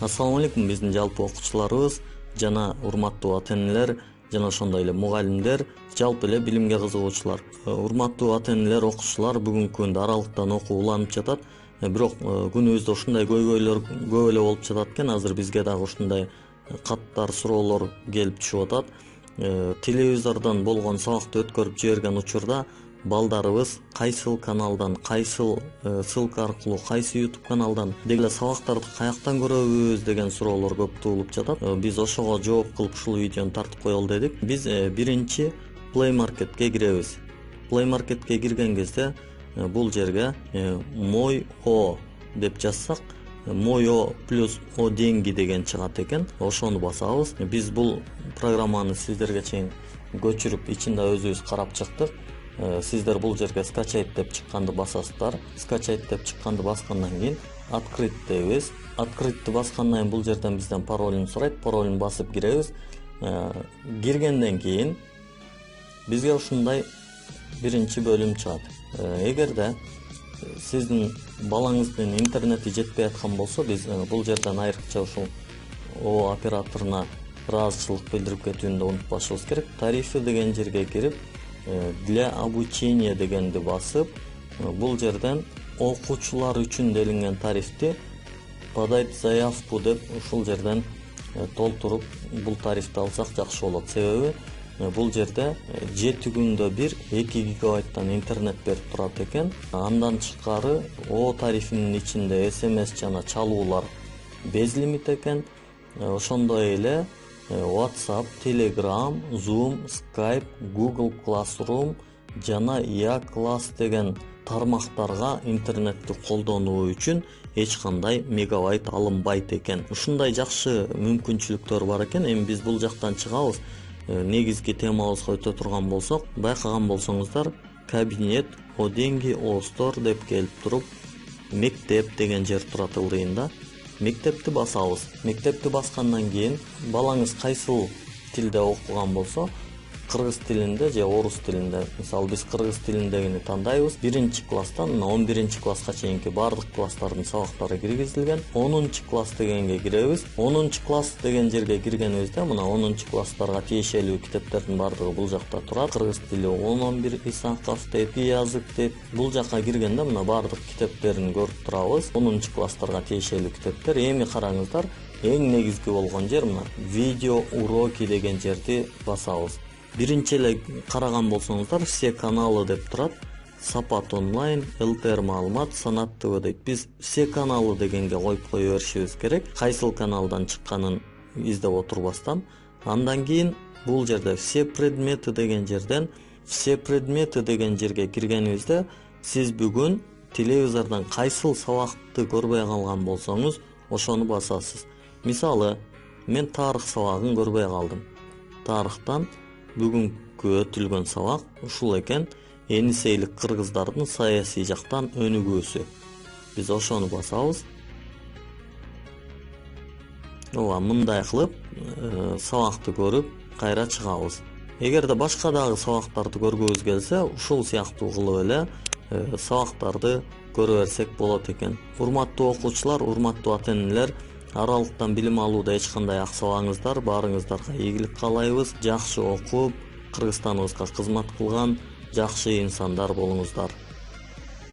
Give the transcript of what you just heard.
Ассаламу алейкум, биздин жалпы окуучуларыбыз жана урматтуу ата-энелер жана ошондой эле мугалимдер, жалпы эле билимге кызыгуучулар. Урматтуу ата-энелер, окуучулар, бүгүнкү күндө аралыктан окуу уланып жатат. Бирок күнүбүздө ушундай көйгөйлөр көп эле болуп жатат экен. Азыр бизге дагы ушундай каттар, суроолор келип түшүп атат. Телевизордон болгон сабакты өткөрүп жиберген учурда балдарыбыз кайсыл каналдан, кайсыл ссылка аркылуу, кайсы YouTube каналдан деги эле сабактарды каяктан көрөбүз деген суроолор көп туулуп жатат. Биз ошого жооп кылып ушул видеону тартып коелу дедик. Биз биринчи Play Marketке киребиз. Play Marketке кирген кезде бул жерге мой о деп жазсак, мой о плюс о деньги деген чыгат экен. Ошону басабыз. Биз бул программаны сиздерге чейин көчүрүп ичинде өзүбүз карап чыктык. Сиздер бул жерге скачать деп чыкканды басасыздар. Скачать деп чыкканды баскандан кийин открыть дейбиз. Открытьты баскандан кийин бул жерден бизден паролун сурайт. Паролун басып киребиз. Киргенден кийин бизге ушундай биринчи бөлүм чыгат. Эгерде сиздин балаңыздын интернети жетпей аткан болсо, биз бул жерден айрыкча ушул о операторуна ыраазычылык билдирип кетүүнү унутпашыбыз керек. Тарифы деген жерге кирип, для обучения дегенди басып, бул жерден окуучулар үчүн делинген тарифти подать заявку деп ушул жерден толтуруп бул тарифти алсак жакшы болот. Себеби бул жерде 7 күндө бир 2 гигабайттан интернет берип турат экен. Андан тышкары о тарифинин ичинде SMS жана чалуулар безлимит экен. Ошондой эле WhatsApp, Telegram, Zoom, Skype, Google Classroom жана E-класс деген тармактарга интернетти колдонуу үчүн эч кандай мегабайт алынбайт экен. Ушундай жакшы мүмкүнчүлүктөр бар экен. Эми биз бул жактан чыгабыз. Негизги темабызга өтө турган болсок, байкаган болсоңуздар, кабинет, о деньги, о стор деп келип туруп, мектеп деген жер турат ылдыйында. Мектепти басабыз. Мектепти баскандан кийин балаңыз кайсыл тилде окуган болсо, кыргыз тилинде же орус тилинде, мисалы биз кыргыз тилиндегини тандайбыз. 1-класстан 11-класска чейинки баардык класстардын сабактары киргизилген. 10-класс дегенге киребиз. 10-класс деген жерге киргенибизде мына 10-класстарга тиешелүү китептердин баардыгы бул жакта турат. Кыргыз тили 11 Исаков дейт, язык дейт. Бул жакка киргенде мына баардык китептерин көрүп турабыз. 10-класстарга тиешелүү китептер. Эми караңыздар, эң негизги болгон жер мына видео уроки деген жерди басабыз. Биринчи эле караган болсоңуздар, все каналы деп турат. Сапат онлайн, ЛТР маалымат, Санат ТВ дейт. Биз все каналы дегенге коюп кое беришибиз керек. Кайсыл каналдан чыкканын издеп отурбастан. Андан кийин бул жерде все предметы деген жерден все предметы деген жерге киргенибизде, сиз бүгүн телевизордон кайсыл сабакты көрбөй калган болсоңуз, ошону басасыз. Мисалы, мен тарых сабагын көрбөй калдым. Тарыхтан бүгүнкү өтүлгөн сабак ушул экен: Энисейлик кыргыздардын саясий жактан өнүгүүсү. Биз ошону басабыз. Мындай кылып сабакты көрүп кайра чыгабыз. Эгерде башка дагы сабактарды көргүбүз келсе, ушул сыяктуу кылып эле сабактарды көрө берсек болот экен. Урматтуу окуучулар, урматтуу ата-энелер, аралыктан билим алууда эч кандай аксабаңыздар, баарыңыздарга ийгилик каалайбыз. Жакшы окуп, Кыргызстаныбызга кызмат кылган жакшы инсандар болуңуздар.